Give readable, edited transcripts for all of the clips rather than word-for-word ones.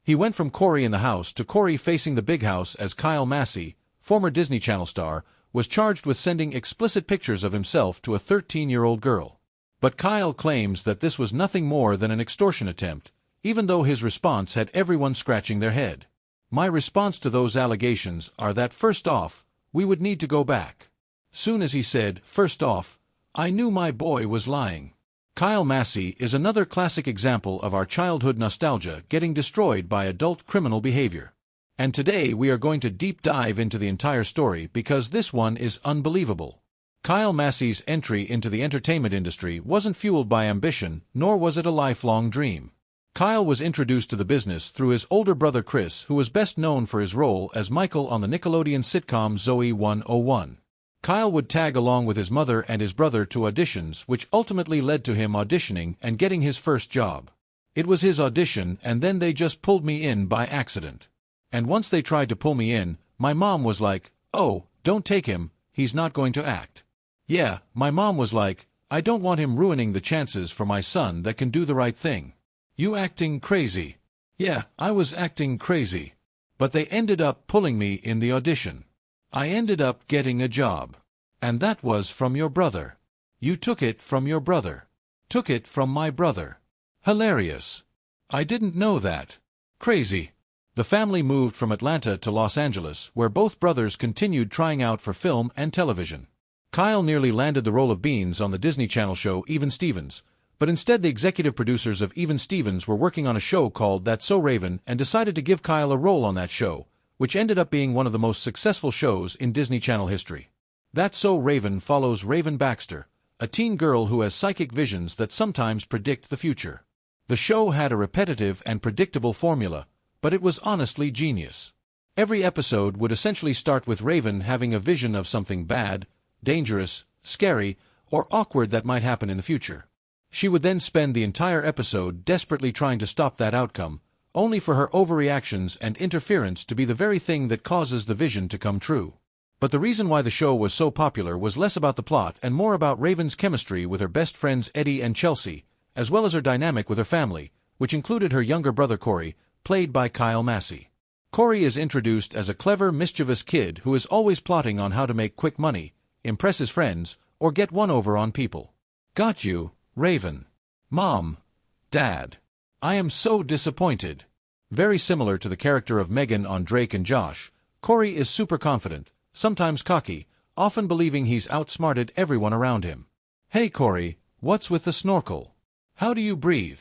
He went from Cory in the house to Cory facing the big house as Kyle Massey, former Disney Channel star, was charged with sending explicit pictures of himself to a 13-year-old girl. But Kyle claims that this was nothing more than an extortion attempt, even though his response had everyone scratching their head. My response to those allegations are that first off, we would need to go back. Soon as he said, first off, I knew my boy was lying. Kyle Massey is another classic example of our childhood nostalgia getting destroyed by adult criminal behavior. And today we are going to deep dive into the entire story because this one is unbelievable. Kyle Massey's entry into the entertainment industry wasn't fueled by ambition, nor was it a lifelong dream. Kyle was introduced to the business through his older brother Chris, who was best known for his role as Michael on the Nickelodeon sitcom Zoey 101. Kyle would tag along with his mother and his brother to auditions, which ultimately led to him auditioning and getting his first job. It was his audition, and then they just pulled me in by accident. And once they tried to pull me in, my mom was like, "Oh, don't take him, he's not going to act." Yeah, my mom was like, "I don't want him ruining the chances for my son that can do the right thing. You acting crazy." Yeah, I was acting crazy. But they ended up pulling me in the audition. I ended up getting a job. And that was from your brother. You took it from your brother. Took it from my brother. Hilarious. I didn't know that. Crazy. The family moved from Atlanta to Los Angeles, where both brothers continued trying out for film and television. Kyle nearly landed the role of Beans on the Disney Channel show Even Stevens, but instead the executive producers of Even Stevens were working on a show called That's So Raven and decided to give Kyle a role on that show, which ended up being one of the most successful shows in Disney Channel history. That's So Raven follows Raven Baxter, a teen girl who has psychic visions that sometimes predict the future. The show had a repetitive and predictable formula, but it was honestly genius. Every episode would essentially start with Raven having a vision of something bad, dangerous, scary, or awkward that might happen in the future. She would then spend the entire episode desperately trying to stop that outcome, only for her overreactions and interference to be the very thing that causes the vision to come true. But the reason why the show was so popular was less about the plot and more about Raven's chemistry with her best friends Eddie and Chelsea, as well as her dynamic with her family, which included her younger brother Cory, played by Kyle Massey. Cory is introduced as a clever, mischievous kid who is always plotting on how to make quick money, impress his friends, or get one over on people. Got you, Raven. Mom. Dad. I am so disappointed. Very similar to the character of Megan on Drake and Josh, Cory is super confident, sometimes cocky, often believing he's outsmarted everyone around him. Hey Cory, what's with the snorkel? How do you breathe?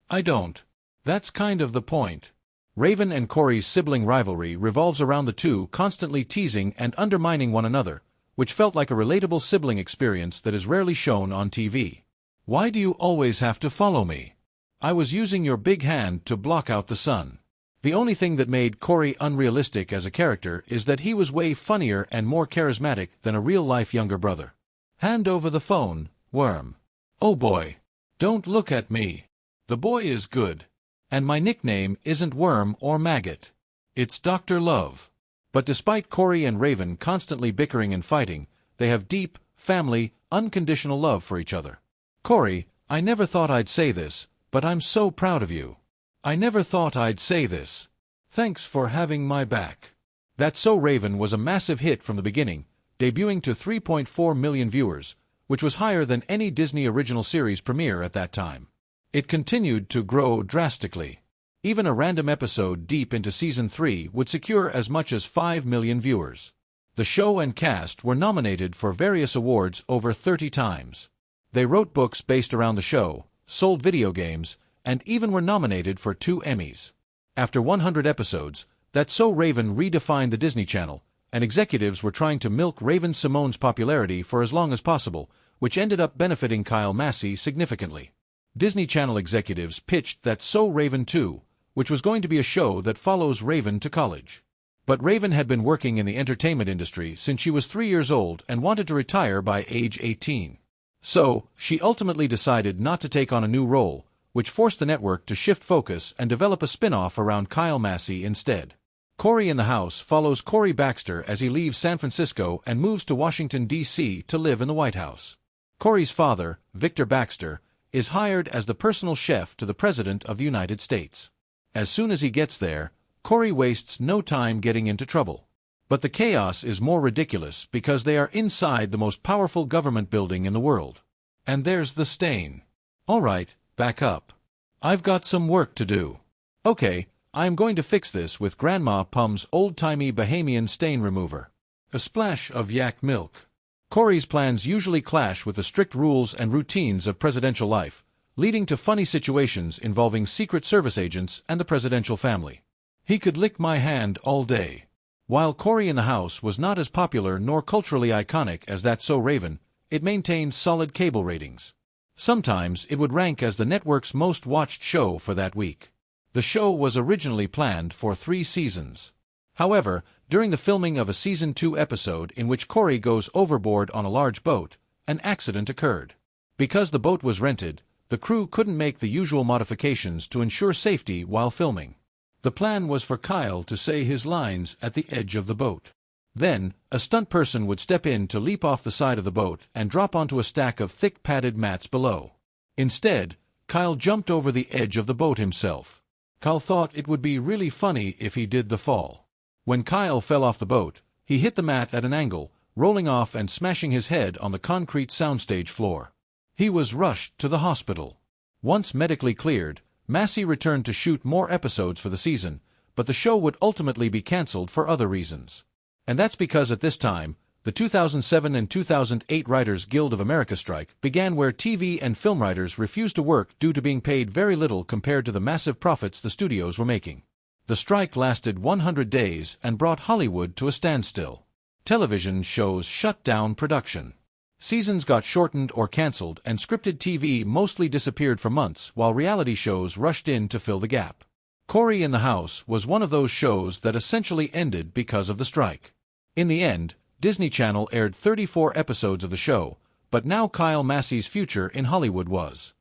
I don't. That's kind of the point. Raven and Cory's sibling rivalry revolves around the two constantly teasing and undermining one another, which felt like a relatable sibling experience that is rarely shown on TV. Why do you always have to follow me? I was using your big hand to block out the sun. The only thing that made Cory unrealistic as a character is that he was way funnier and more charismatic than a real-life younger brother. Hand over the phone, worm. Oh boy. Don't look at me. The boy is good. And my nickname isn't Worm or Maggot. It's Dr. Love. But despite Cory and Raven constantly bickering and fighting, they have deep, family, unconditional love for each other. Cory, I never thought I'd say this, but I'm so proud of you. I never thought I'd say this. Thanks for having my back. That's So Raven was a massive hit from the beginning, debuting to 3.4 million viewers, which was higher than any Disney original series premiere at that time. It continued to grow drastically. Even a random episode deep into Season 3 would secure as much as 5 million viewers. The show and cast were nominated for various awards over 30 times. They wrote books based around the show, sold video games, and even were nominated for 2 Emmys. After 100 episodes, That's So Raven redefined the Disney Channel, and executives were trying to milk Raven Symone's popularity for as long as possible, which ended up benefiting Kyle Massey significantly. Disney Channel executives pitched That's So Raven 2, which was going to be a show that follows Raven to college. But Raven had been working in the entertainment industry since she was 3 years old and wanted to retire by age 18. So, she ultimately decided not to take on a new role, which forced the network to shift focus and develop a spin-off around Kyle Massey instead. Cory in the House follows Cory Baxter as he leaves San Francisco and moves to Washington, D.C. to live in the White House. Cory's father, Victor Baxter, is hired as the personal chef to the President of the United States. As soon as he gets there, Corey wastes no time getting into trouble. But the chaos is more ridiculous because they are inside the most powerful government building in the world. And there's the stain. Alright, back up. I've got some work to do. Okay, I'm going to fix this with Grandma Pum's old-timey Bahamian stain remover. A splash of yak milk. Corey's plans usually clash with the strict rules and routines of presidential life, leading to funny situations involving Secret Service agents and the presidential family. He could lick my hand all day. While Corey in the House was not as popular nor culturally iconic as That's So Raven, it maintained solid cable ratings. Sometimes it would rank as the network's most watched show for that week. The show was originally planned for 3 seasons. However, during the filming of a Season 2 episode in which Corey goes overboard on a large boat, an accident occurred. Because the boat was rented, the crew couldn't make the usual modifications to ensure safety while filming. The plan was for Kyle to say his lines at the edge of the boat. Then, a stunt person would step in to leap off the side of the boat and drop onto a stack of thick padded mats below. Instead, Kyle jumped over the edge of the boat himself. Kyle thought it would be really funny if he did the fall. When Kyle fell off the boat, he hit the mat at an angle, rolling off and smashing his head on the concrete soundstage floor. He was rushed to the hospital. Once medically cleared, Massey returned to shoot more episodes for the season, but the show would ultimately be cancelled for other reasons. And that's because at this time, the 2007 and 2008 Writers Guild of America strike began, where TV and film writers refused to work due to being paid very little compared to the massive profits the studios were making. The strike lasted 100 days and brought Hollywood to a standstill. Television shows shut down production. Seasons got shortened or cancelled, and scripted TV mostly disappeared for months while reality shows rushed in to fill the gap. Corey in the House was one of those shows that essentially ended because of the strike. In the end, Disney Channel aired 34 episodes of the show, but now Kyle Massey's future in Hollywood was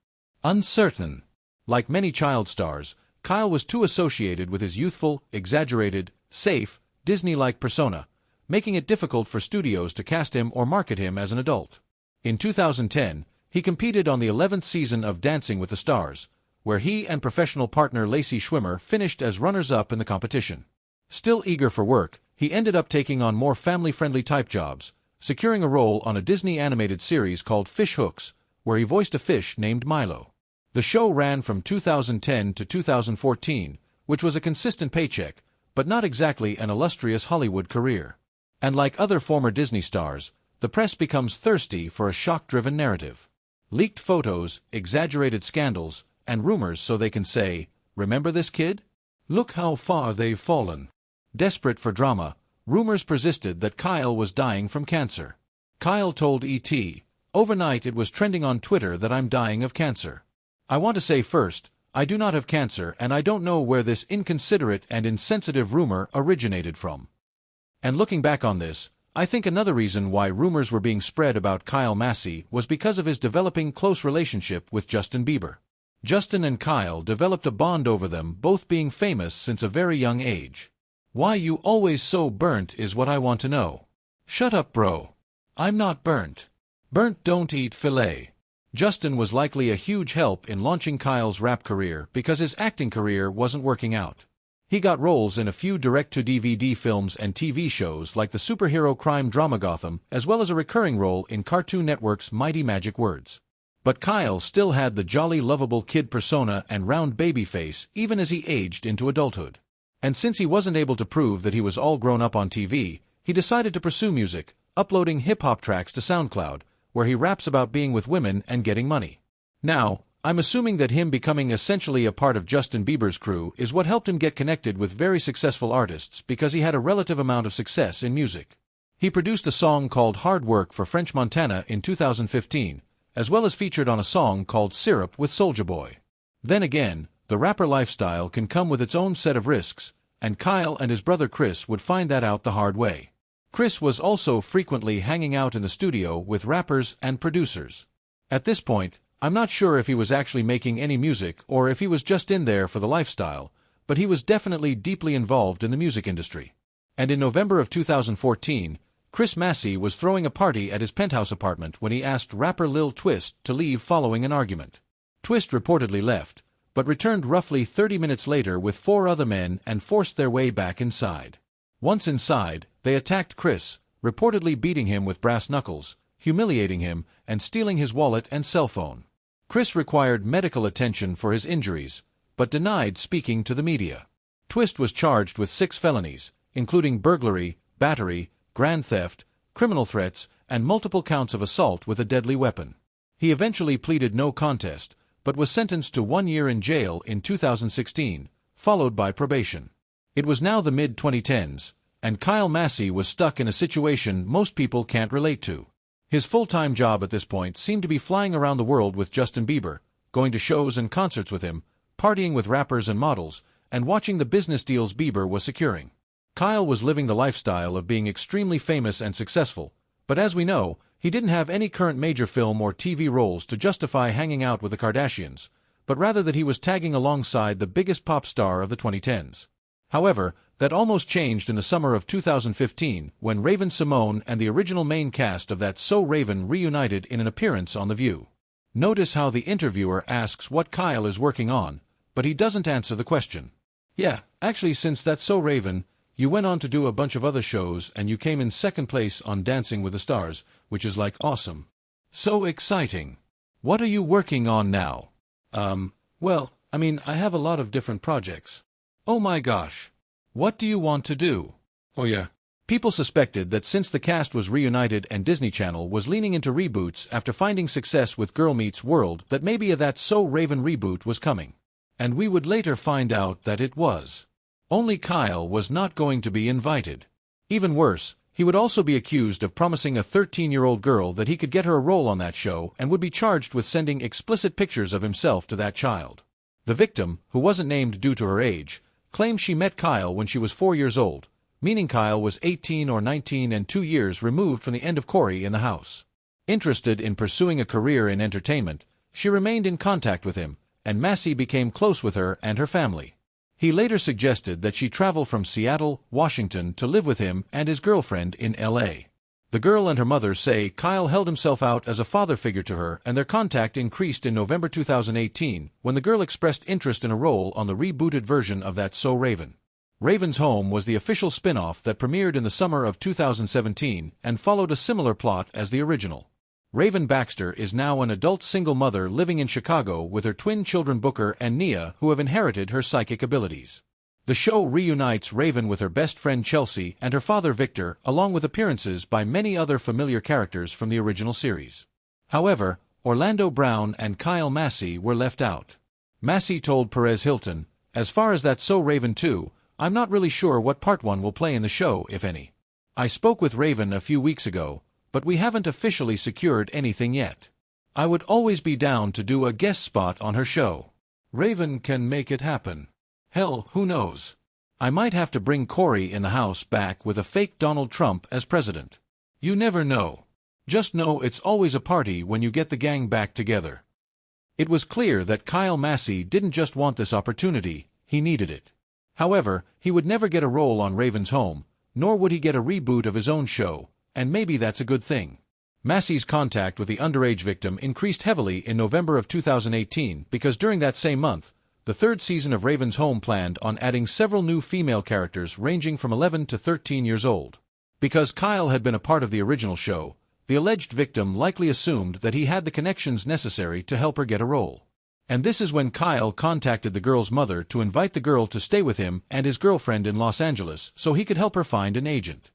uncertain. Like many child stars, Kyle was too associated with his youthful, exaggerated, safe, Disney-like persona, making it difficult for studios to cast him or market him as an adult. In 2010, he competed on the 11th season of Dancing with the Stars, where he and professional partner Lacey Schwimmer finished as runners-up in the competition. Still eager for work, he ended up taking on more family-friendly type jobs, securing a role on a Disney animated series called Fish Hooks, where he voiced a fish named Milo. The show ran from 2010 to 2014, which was a consistent paycheck, but not exactly an illustrious Hollywood career. And like other former Disney stars, the press becomes thirsty for a shock-driven narrative. Leaked photos, exaggerated scandals, and rumors so they can say, "Remember this kid? Look how far they've fallen." Desperate for drama, rumors persisted that Kyle was dying from cancer. Kyle told ET, "Overnight it was trending on Twitter that I'm dying of cancer. I want to say first, I do not have cancer, and I don't know where this inconsiderate and insensitive rumor originated from." And looking back on this, I think another reason why rumors were being spread about Kyle Massey was because of his developing close relationship with Justin Bieber. Justin and Kyle developed a bond over them both being famous since a very young age. "Why you always so burnt is what I want to know." "Shut up, bro. I'm not burnt. Burnt don't eat filet." Justin was likely a huge help in launching Kyle's rap career because his acting career wasn't working out. He got roles in a few direct-to-DVD films and TV shows like the superhero crime drama Gotham, as well as a recurring role in Cartoon Network's Mighty Magic Words. But Kyle still had the jolly, lovable kid persona and round baby face even as he aged into adulthood. And since he wasn't able to prove that he was all grown up on TV, he decided to pursue music, uploading hip-hop tracks to SoundCloud, where he raps about being with women and getting money. Now, I'm assuming that him becoming essentially a part of Justin Bieber's crew is what helped him get connected with very successful artists because he had a relative amount of success in music. He produced a song called Hard Work for French Montana in 2015, as well as featured on a song called Syrup with Soulja Boy. Then again, the rapper lifestyle can come with its own set of risks, and Kyle and his brother Chris would find that out the hard way. Chris was also frequently hanging out in the studio with rappers and producers. At this point, I'm not sure if he was actually making any music or if he was just in there for the lifestyle, but he was definitely deeply involved in the music industry. And in November of 2014, Chris Massey was throwing a party at his penthouse apartment when he asked rapper Lil Twist to leave following an argument. Twist reportedly left, but returned roughly 30 minutes later with 4 other men and forced their way back inside. Once inside, they attacked Chris, reportedly beating him with brass knuckles, humiliating him, and stealing his wallet and cell phone. Chris required medical attention for his injuries, but denied speaking to the media. Twist was charged with 6 felonies, including burglary, battery, grand theft, criminal threats, and multiple counts of assault with a deadly weapon. He eventually pleaded no contest, but was sentenced to 1 year in jail in 2016, followed by probation. It was now the mid-2010s, and Kyle Massey was stuck in a situation most people can't relate to. His full-time job at this point seemed to be flying around the world with Justin Bieber, going to shows and concerts with him, partying with rappers and models, and watching the business deals Bieber was securing. Kyle was living the lifestyle of being extremely famous and successful, but as we know, he didn't have any current major film or TV roles to justify hanging out with the Kardashians, but rather that he was tagging alongside the biggest pop star of the 2010s. However, that almost changed in the summer of 2015 when Raven Symone and the original main cast of That's So Raven reunited in an appearance on The View. Notice how the interviewer asks what Kyle is working on, but he doesn't answer the question. Yeah, actually since That's So Raven, you went on to do a bunch of other shows and you came in second place on Dancing with the Stars, which is like awesome. So exciting. What are you working on now? Well, I have a lot of different projects. Oh my gosh. What do you want to do? Oh yeah. People suspected that since the cast was reunited and Disney Channel was leaning into reboots after finding success with Girl Meets World that maybe a That's So Raven reboot was coming. And we would later find out that it was. Only Kyle was not going to be invited. Even worse, he would also be accused of promising a 13-year-old girl that he could get her a role on that show and would be charged with sending explicit pictures of himself to that child. The victim, who wasn't named due to her age, claimed she met Kyle when she was 4 years old, meaning Kyle was 18 or 19 and 2 years removed from the end of Corey in the house. Interested in pursuing a career in entertainment, she remained in contact with him, and Massey became close with her and her family. He later suggested that she travel from Seattle, Washington to live with him and his girlfriend in L.A. The girl and her mother say Kyle held himself out as a father figure to her, and their contact increased in November 2018 when the girl expressed interest in a role on the rebooted version of That's So Raven. Raven's Home was the official spin-off that premiered in the summer of 2017 and followed a similar plot as the original. Raven Baxter is now an adult single mother living in Chicago with her twin children Booker and Nia, who have inherited her psychic abilities. The show reunites Raven with her best friend Chelsea and her father Victor, along with appearances by many other familiar characters from the original series. However, Orlando Brown and Kyle Massey were left out. Massey told Perez Hilton, "As far as That's So Raven 2, I'm not really sure what part 1 will play in the show, if any. I spoke with Raven a few weeks ago, but we haven't officially secured anything yet. I would always be down to do a guest spot on her show. Raven can make it happen. Hell, who knows? I might have to bring Corey in the house back with a fake Donald Trump as president. You never know. Just know it's always a party when you get the gang back together." It was clear that Kyle Massey didn't just want this opportunity, he needed it. However, he would never get a role on Raven's Home, nor would he get a reboot of his own show, and maybe that's a good thing. Massey's contact with the underage victim increased heavily in November of 2018 because during that same month, the 3rd season of Raven's Home planned on adding several new female characters ranging from 11 to 13 years old. Because Kyle had been a part of the original show, the alleged victim likely assumed that he had the connections necessary to help her get a role. And this is when Kyle contacted the girl's mother to invite the girl to stay with him and his girlfriend in Los Angeles so he could help her find an agent.